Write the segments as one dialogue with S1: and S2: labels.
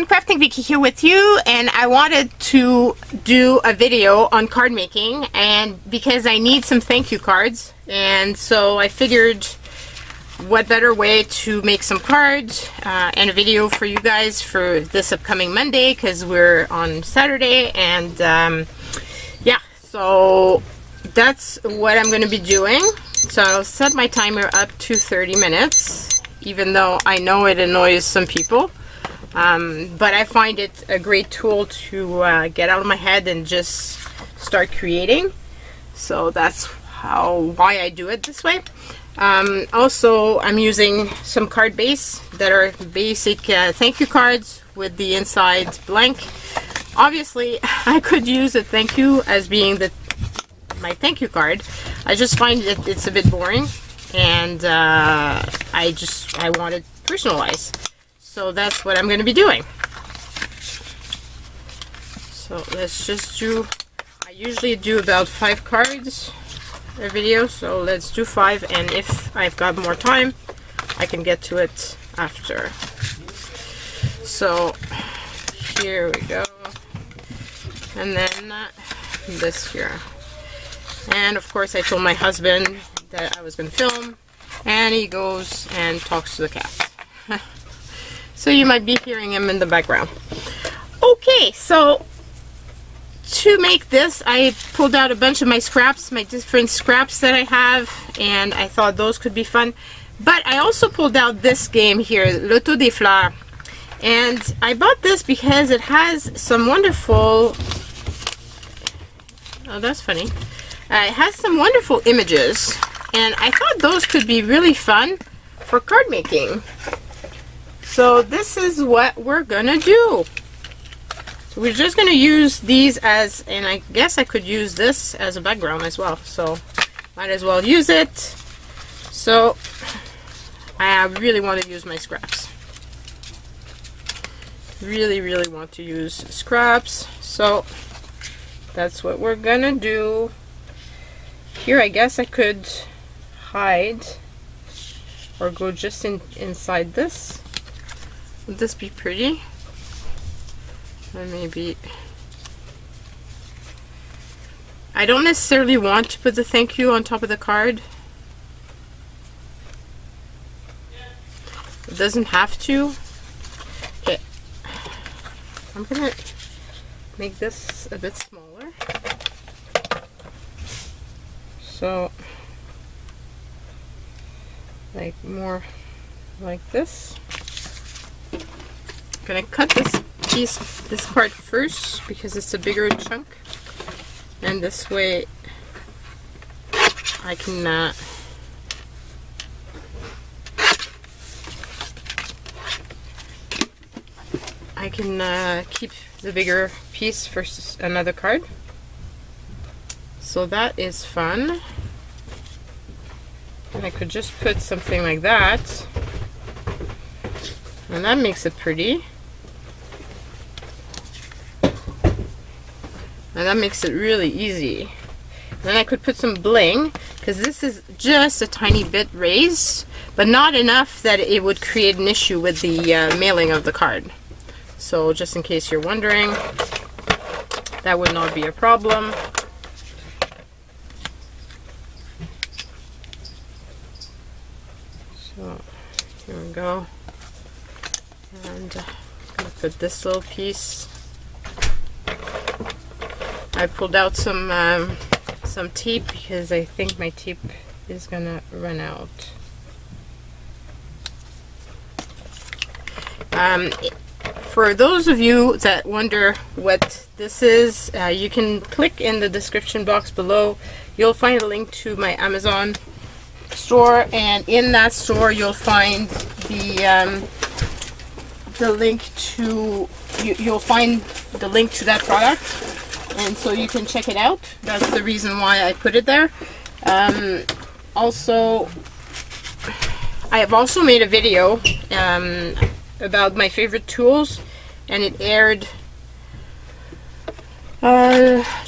S1: Crafting Vicky here with you, and I wanted to do a video on card making, and because I need some thank you cards, and so I figured what better way to make some cards and a video for you guys for this upcoming Monday, because we're on Saturday. And yeah, so that's what I'm going to be doing. So I'll set my timer up to 30 minutes, even though I know it annoys some people. But I find it a great tool to get out of my head and just start creating. So that's why I do it this way. Also, I'm using some card base that are basic thank you cards with the inside blank. Obviously, I could use a thank you as being my thank you card. I just find it's a bit boring, and I want it personalized. So that's what I'm going to be doing. So let's just do, I usually do about 5 cards a video, so let's do 5, and if I've got more time I can get to it after. So here we go, and then this here, and of course I told my husband that I was going to film, and he goes and talks to the cat. So you might be hearing him in the background. Okay, so to make this, I pulled out a bunch of my scraps, my different scraps that I have, and I thought those could be fun. But I also pulled out this game here, Loto des Fleurs, and I bought this because it has some wonderful, oh that's funny, it has some wonderful images, and I thought those could be really fun for card making. So this is what we're gonna do. So we're just gonna use these as, and I guess I could use this as a background as well, so might as well use it. So I really want to use my scraps. Really want to use scraps. So that's what we're gonna do. Here I guess I could hide or go just inside this. Would this be pretty? Or maybe I don't necessarily want to put the thank you on top of the card. It doesn't have to. Okay, I'm gonna make this a bit smaller. So like more like this. I'm gonna cut this part first because it's a bigger chunk, and this way I can keep the bigger piece for another card. So that is fun, and I could just put something like that, and that makes it pretty. And that makes it really easy. Then I could put some bling, because this is just a tiny bit raised, but not enough that it would create an issue with the mailing of the card. So just in case you're wondering, that would not be a problem. So here we go. And I'm going to put this little piece. I pulled out some tape because I think my tape is gonna run out. For those of you that wonder what this is, you can click in the description box below. You'll find a link to my Amazon store, and in that store you'll find the link to you'll find the link to that product. And so you can check it out. That's the reason why I put it there. Also, I have also made a video about my favorite tools, and it aired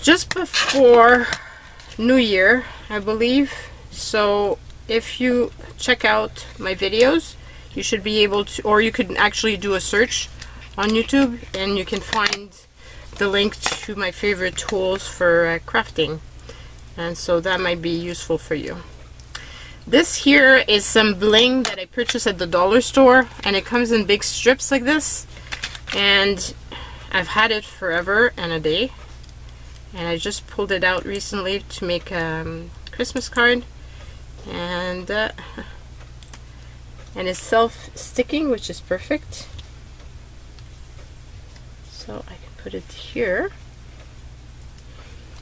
S1: just before New Year, I believe. So if you check out my videos, you should be able to, or you could actually do a search on YouTube, and you can find the link to my favorite tools for crafting, and so that might be useful for you. This here is some bling that I purchased at the dollar store, and it comes in big strips like this, and I've had it forever and a day, and I just pulled it out recently to make a Christmas card, and it's self-sticking, which is perfect. So I can put it here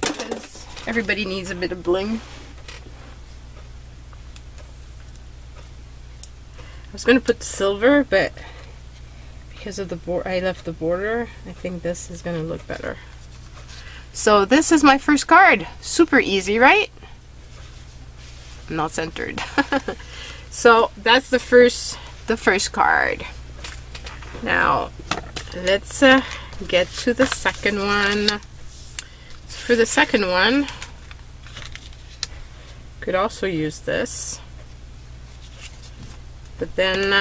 S1: because everybody needs a bit of bling. I was going to put silver, but because of the I left the border, I think this is going to look better. So this is my first card. Super easy, right? Not centered. So that's the first card. Now let's get to the second one. So for the second one, could also use this, but then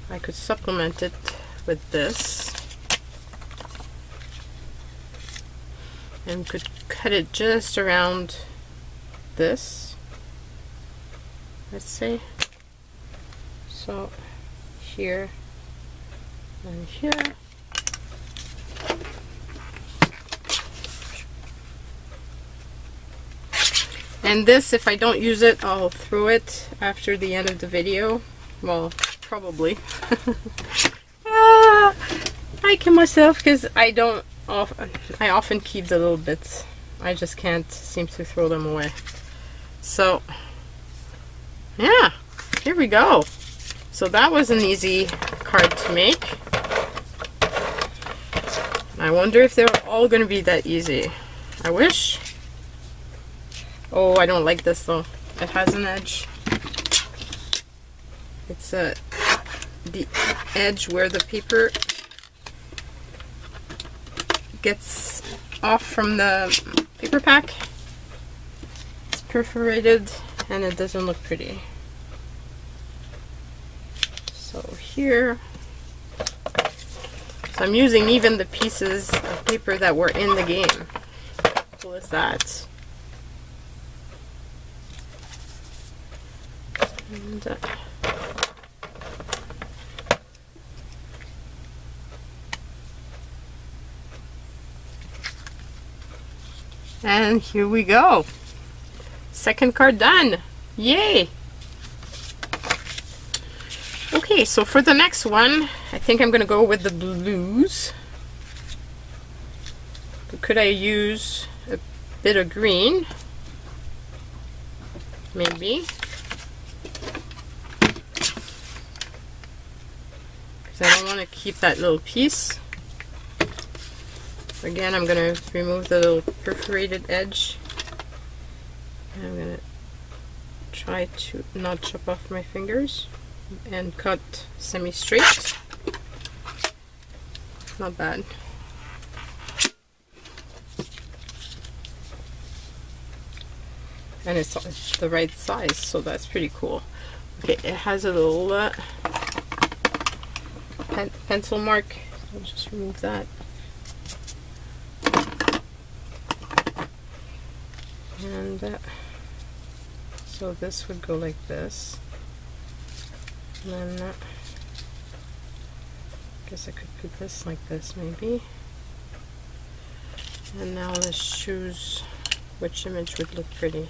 S1: I could supplement it with this, and could cut it just around this, let's say. So here and here. And this, if I don't use it, I'll throw it after the end of the video. Well, probably. I kill myself because I often keep the little bits. I just can't seem to throw them away. So yeah, here we go. So that was an easy card to make. I wonder if they're all going to be that easy. I wish. Oh, I don't like this though. It has an edge. It's the edge where the paper gets off from the paper pack. It's perforated and it doesn't look pretty. So here, so I'm using even the pieces of paper that were in the game. How cool is that? And here we go. Second card done. Yay! Okay, so for the next one, I think I'm going to go with the blues. But could I use a bit of green? Maybe. Because I don't want to keep that little piece. Again, I'm going to remove the little perforated edge. And I'm going to try to not chop off my fingers and cut semi-straight. Not bad. And it's the right size, so that's pretty cool. Okay, it has a little pencil mark. I'll just remove that. And so this would go like this. And then I guess I could put this like this maybe. And now let's choose which image would look pretty.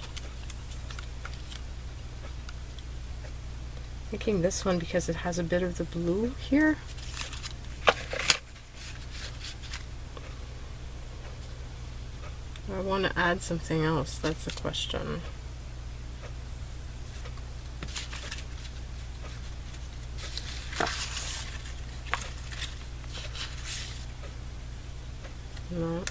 S1: Thinking this one because it has a bit of the blue here. I want to add something else, that's the question. No.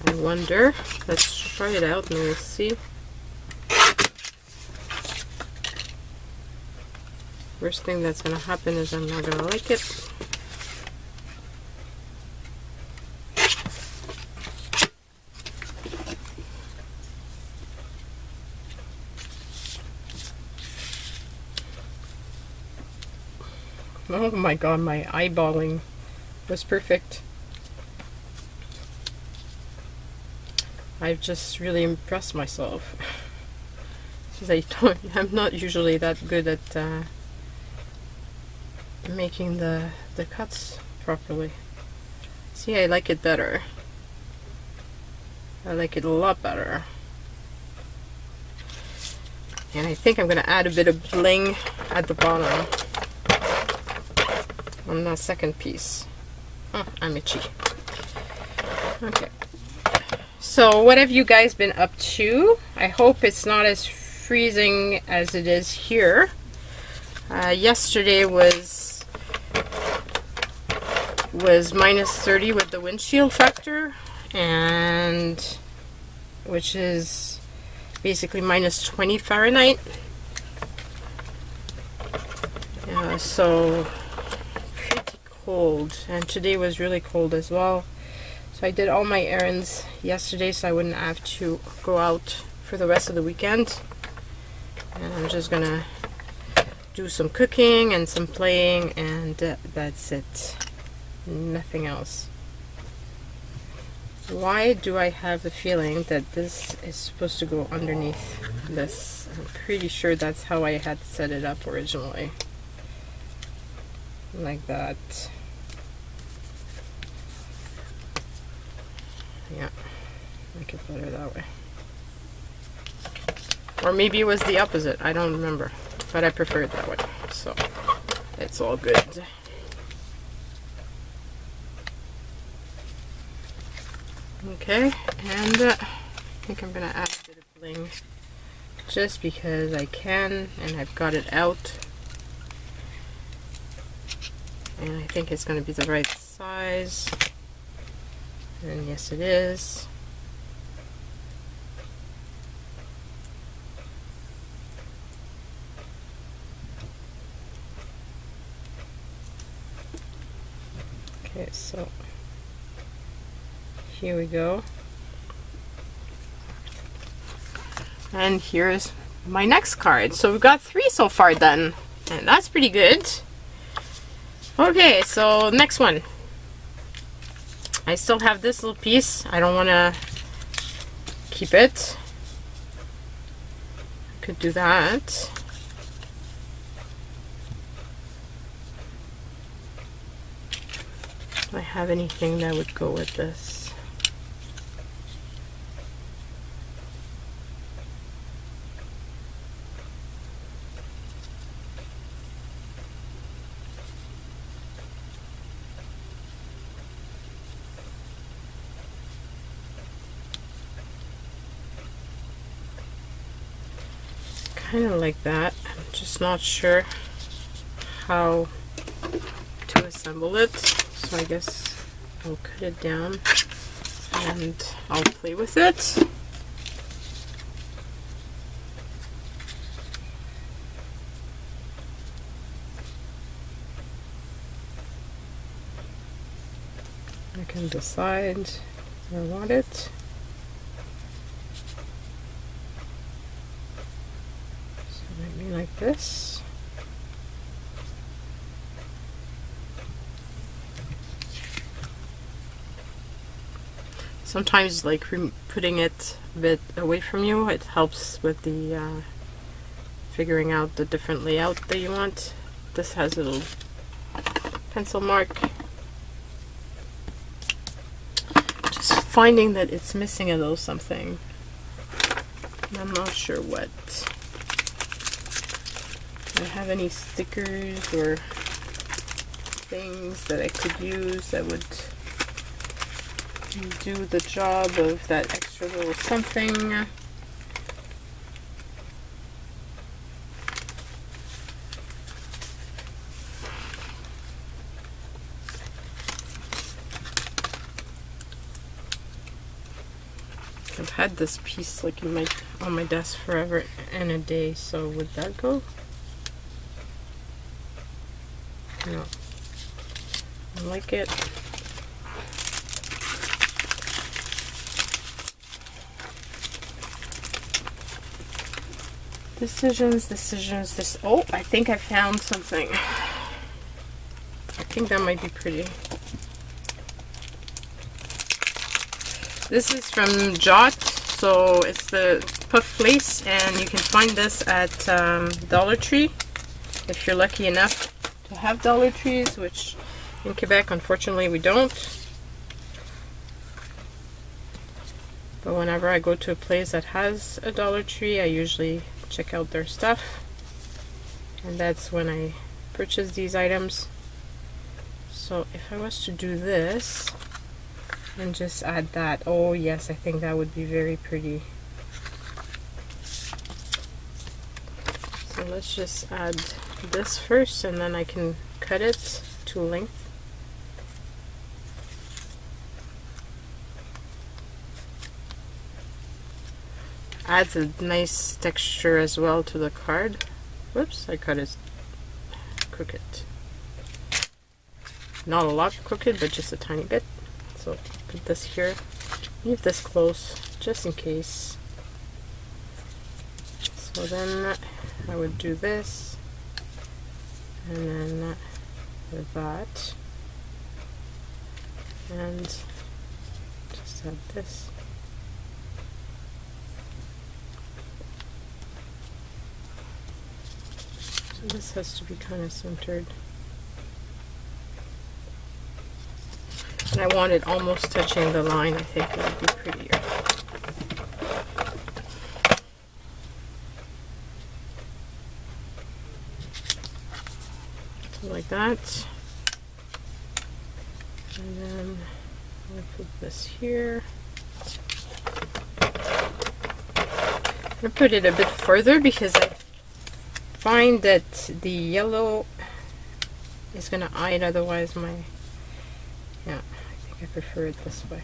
S1: I wonder. Let's try it out and we'll see. Worst thing that's going to happen is I'm not going to like it. Oh my god, my eyeballing was perfect. I've just really impressed myself. Because I'm not usually that good at making the cuts properly. See, I like it better. I like it a lot better. And I think I'm going to add a bit of bling at the bottom on that second piece. Oh, I'm itchy. Okay. So what have you guys been up to? I hope it's not as freezing as it is here. Yesterday was minus 30 with the windshield factor, and which is basically minus 20 Fahrenheit. So pretty cold, and today was really cold as well. So I did all my errands yesterday so I wouldn't have to go out for the rest of the weekend. And I'm just gonna do some cooking and some playing, and that's it. Nothing else. Why do I have the feeling that this is supposed to go underneath this? I'm pretty sure that's how I had set it up originally. Like that. Yeah, make it better that way. Or maybe it was the opposite, I don't remember. But I prefer it that way, so it's all good. Okay, and I think I'm gonna add a bit of bling just because I can, and I've got it out. And I think it's gonna be the right size. And yes, it is. Okay, so here we go. And here's my next card. So we've got 3 so far done, and that's pretty good. Okay, so next one. I still have this little piece. I don't want to keep it. I could do that. Do I have anything that would go with this? Kind of like that. I'm just not sure how to assemble it, so I guess I'll cut it down and I'll play with it. I can decide where I want it. Like this. Sometimes like putting it a bit away from you, it helps with the figuring out the different layout that you want. This has a little pencil mark. Just finding that it's missing a little something. I'm not sure what. Do I have any stickers or things that I could use that would do the job of that extra little something? I've had this piece like in on my desk forever and a day, so would that go? No. I like it. Decisions. Oh, I think I found something. think that might be pretty. This is from Jot, so it's the puff lace, and you can find this at Dollar Tree if you're lucky enough to have Dollar Trees, which in Quebec unfortunately we don't. But whenever I go to a place that has a Dollar Tree, I usually check out their stuff, and that's when I purchase these items. So if I was to do this and just add that, oh yes, I think that would be very pretty. So let's just add this first, and then I can cut it to length. Adds a nice texture as well to the card. Whoops, I cut it crooked. Not a lot crooked, but just a tiny bit. So put this here. Leave this close, just in case. So then I would do this, and then that, and just add this. So this has to be kind of centered. And I want it almost touching the line. I think it would be prettier. So like that. And then I'll put this here. I put it a bit further because I find that the yellow is going to hide otherwise my, yeah, I think I prefer it this way.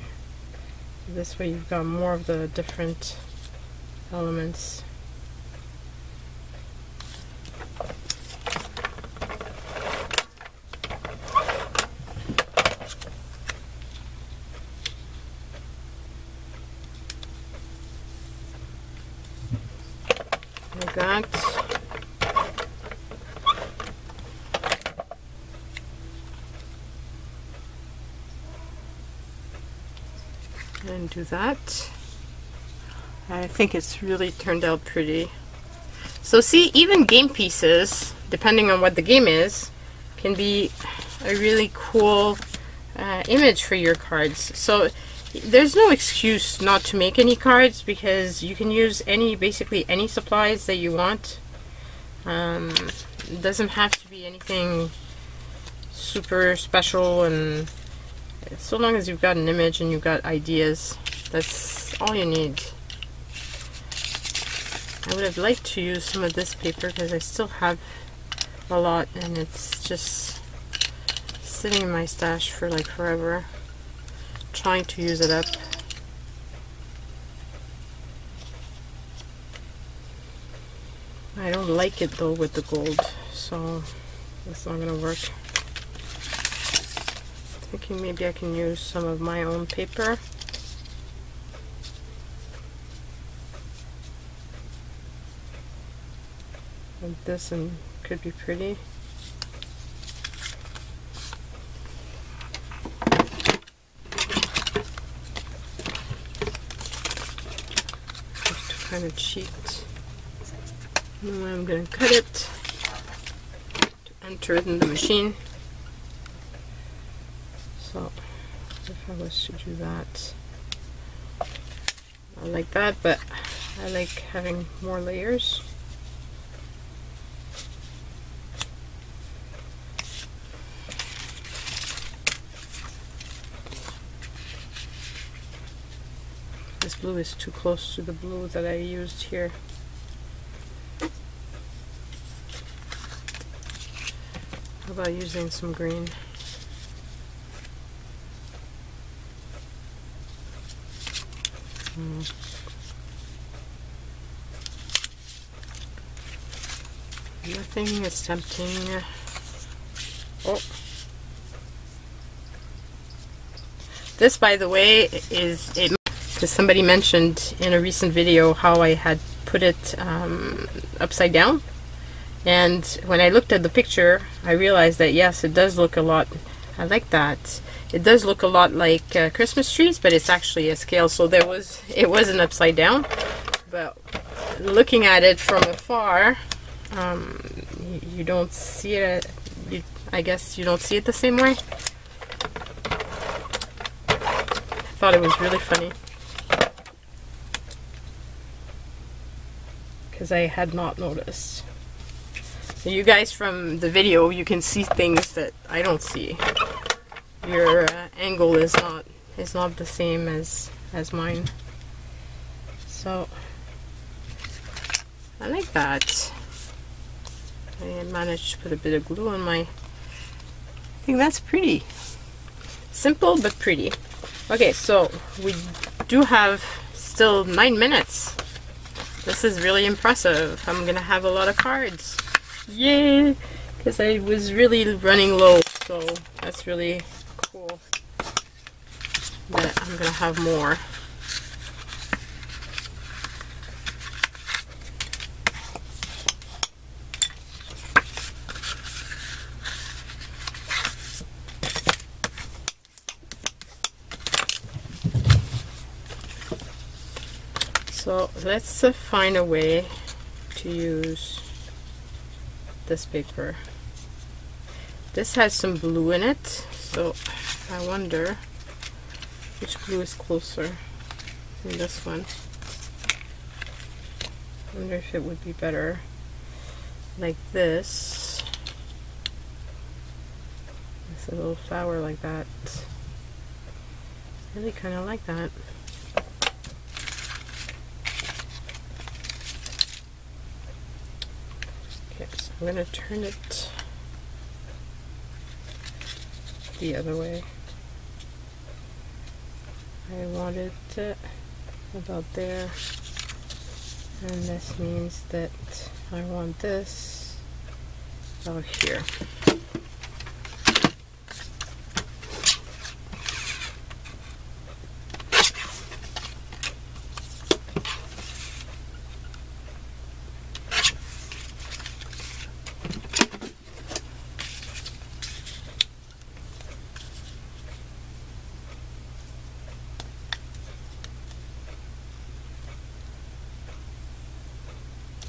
S1: This way you've got more of the different elements. Like that. And do that. I think it's really turned out pretty. So see, even game pieces, depending on what the game is, can be a really cool image for your cards. So there's no excuse not to make any cards, because you can use basically any supplies that you want. It doesn't have to be anything super special, and so long as you've got an image and you've got ideas, that's all you need. I would have liked to use some of this paper because I still have a lot, and it's just sitting in my stash for like forever, trying to use it up. I don't like it though with the gold, so that's not gonna work. Thinking maybe I can use some of my own paper. Like this, and could be pretty. Just to kind of cheat. And then I'm going to cut it to enter it in the machine. So if I was to do that, I like that, but I like having more layers. This blue is too close to the blue that I used here. How about using some green? Nothing is tempting. Oh. This, by the way, is it, because somebody mentioned in a recent video how I had put it upside down, And when I looked at the picture, I realized that yes, it does look a lot, I like that. It does look a lot like Christmas trees, but it's actually a scale, so it wasn't upside down. But looking at it from afar, you don't see it, I guess you don't see it the same way. I thought it was really funny, because I had not noticed. So you guys from the video, you can see things that I don't see. Your angle is not the same as mine. So I like that. I managed to put a bit of glue on my. I think that's pretty. Simple but pretty. Okay, so we do have still 9 minutes. This is really impressive. I'm gonna have a lot of cards. Yay! Because I was really running low, so that's really cool that I'm gonna have more. So let's find a way to use this paper. This has some blue in it, so I wonder which blue is closer than this one. I wonder if it would be better like this. It's a little flower like that. I really kind of like that. Okay, so I'm going to turn it the other way. I want it about there, and this means that I want this out here.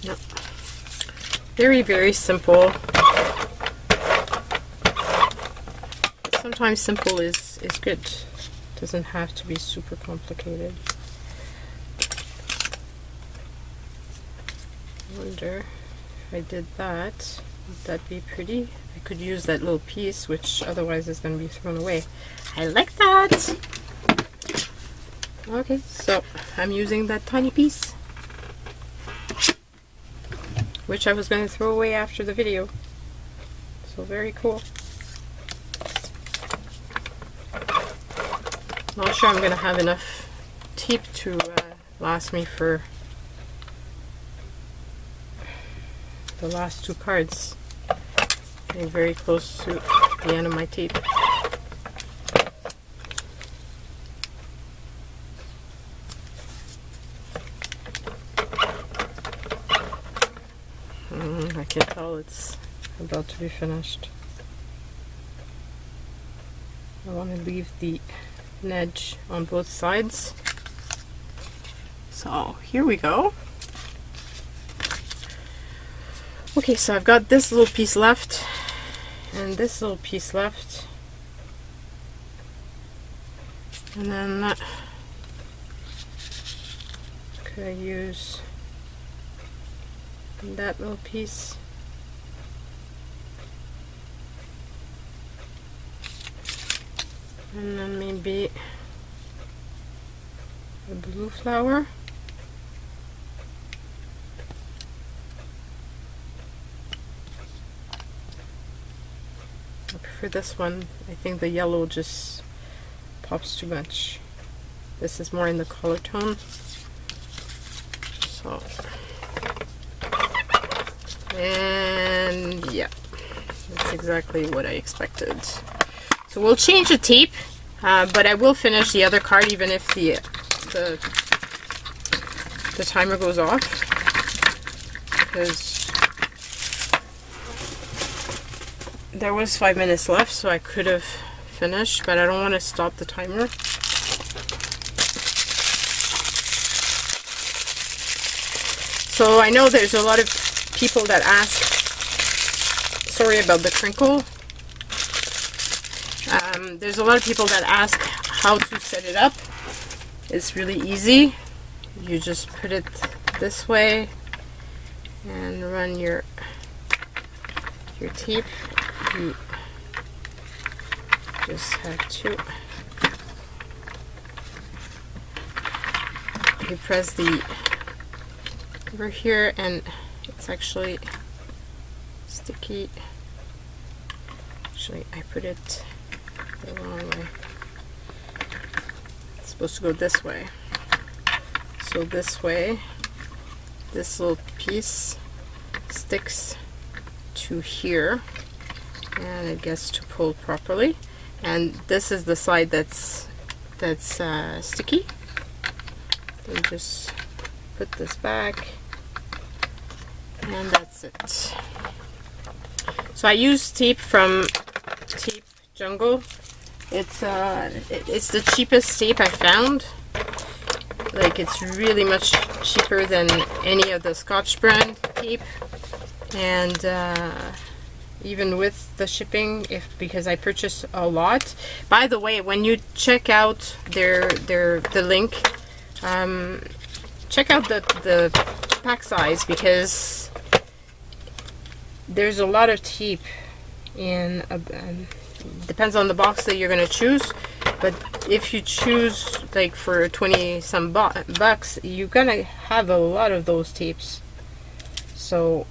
S1: Yep. Very, very simple. Sometimes simple is good. Doesn't have to be super complicated. I wonder if I did that, would that be pretty? I could use that little piece, which otherwise is going to be thrown away. I like that! Okay, so I'm using that tiny piece, which I was going to throw away after the video. So very cool. Not sure I'm going to have enough tape to last me for the last 2 cards. I'm very close to the end of my tape. I can tell it's about to be finished. I want to leave the edge on both sides. So here we go. Okay, so I've got this little piece left and this little piece left, and then could I use that little piece? And then maybe a blue flower. I prefer this one. I think the yellow just pops too much. This is more in the color tone. So, and yeah, that's exactly what I expected. So we'll change the tape, but I will finish the other card even if the timer goes off, because there was 5 minutes left, so I could have finished, but I don't want to stop the timer. So I know there's a lot of people that ask, sorry about the crinkle, there's a lot of people that ask how to set it up. It's really easy. You just put it this way and run your tape. You just have to, you press the over here and it's actually sticky. Actually, I put it the wrong way. It's supposed to go this way. So this way, this little piece sticks to here and it gets to pull properly. And this is the side that's sticky. You just put this back and that's it. So I use tape from Tape Jungle. It's the cheapest tape I found. Like, it's really much cheaper than any of the Scotch brand tape, and even with the shipping, because I purchased a lot. By the way, when you check out the link, check out the pack size, because there's a lot of tape in depends on the box that you're going to choose, but if you choose like for 20 some bucks, you're going to have a lot of those tapes. So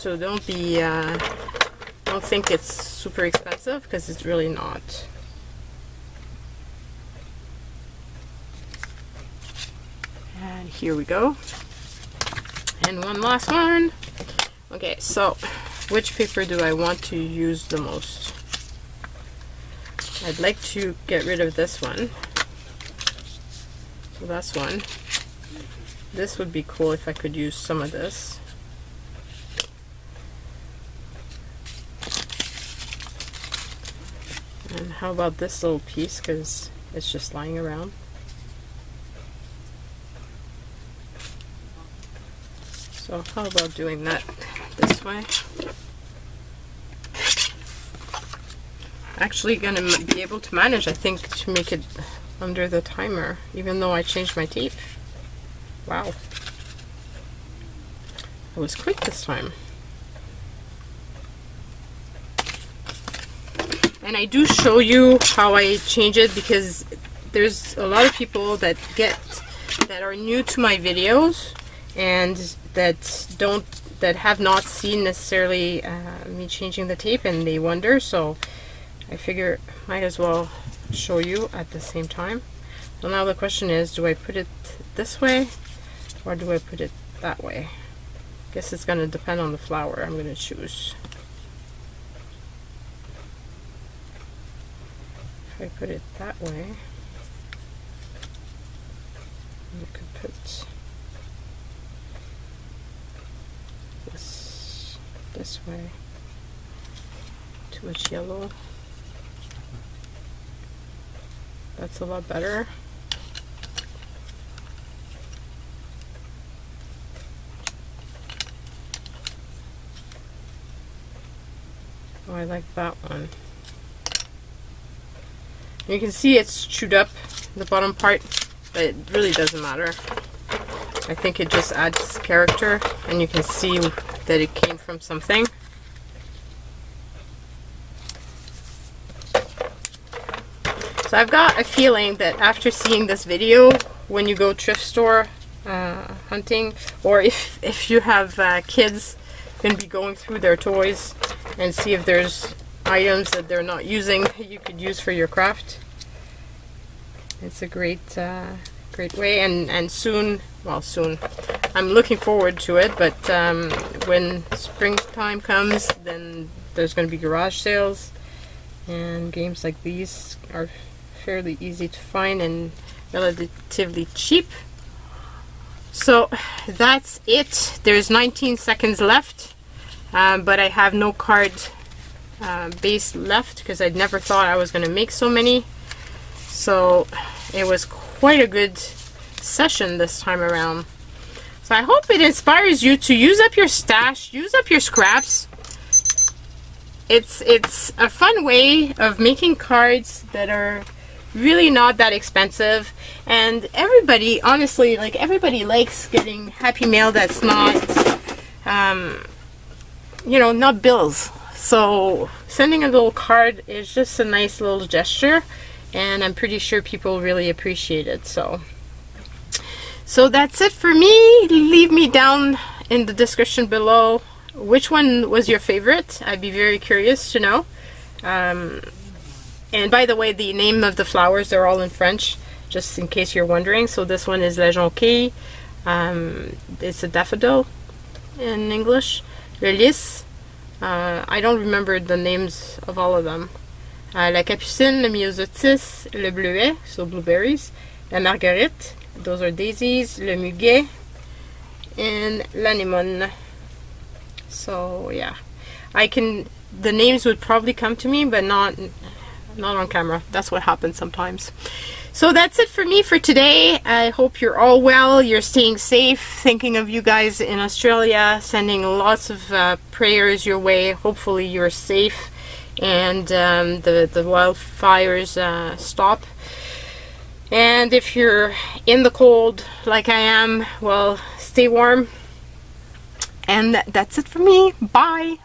S1: don't be don't think it's super expensive, because it's really not. And here we go. And one last one. Okay, so which paper do I want to use the most? I'd like to get rid of this one. So that's one. This would be cool if I could use some of this. And how about this little piece, because it's just lying around. So how about doing that this way? Actually gonna be able to manage, I think, to make it under the timer, even though I changed my tape. Wow. I was quick this time. And I do show you how I change it, because there's a lot of people that are new to my videos and that have not seen necessarily me changing the tape, and they wonder, so I figure might as well show you at the same time. So now the question is, do I put it this way or do I put it that way? I guess it's going to depend on the flower I'm going to choose. If I put it that way, you could put this way. Too much yellow. That's a lot better. Oh, I like that one. You can see it's chewed up, the bottom part, but it really doesn't matter. I think it just adds character, and you can see that it came from something. So I've got a feeling that after seeing this video, when you go thrift store hunting, or if you have kids, you can be going through their toys and see if there's items that they're not using that you could use for your craft. It's a great way, and soon, well, soon, I'm looking forward to it, but when springtime comes, then there's going to be garage sales, and games like these are fairly easy to find and relatively cheap. So that's it. There's 19 seconds left. but I have no card base left because I never thought I was going to make so many. So it was quite a good session this time around. So I hope it inspires you to use up your stash, use up your scraps. It's a fun way of making cards that are really not that expensive, and everybody, honestly, like, everybody likes getting happy mail that's not you know, not bills. So sending a little card is just a nice little gesture, and I'm pretty sure people really appreciate it. So that's it for me. Leave me down in the description below which one was your favorite. I'd be very curious to know. And by the way, the name of the flowers, they're all in French, just in case you're wondering. So this one is La Jonquille. It's a daffodil in English. Le lys. I don't remember the names of all of them. La capucine, le myosotis, le bleuet, so blueberries. La marguerite, those are daisies. Le muguet. And l'anémone. So yeah, the names would probably come to me, but not on camera. That's what happens sometimes. So that's it for me for today. I hope you're all well, you're staying safe. Thinking of you guys in Australia, sending lots of prayers your way. Hopefully you're safe and the wildfires stop. And if you're in the cold like I am, well, stay warm. And that's it for me. Bye.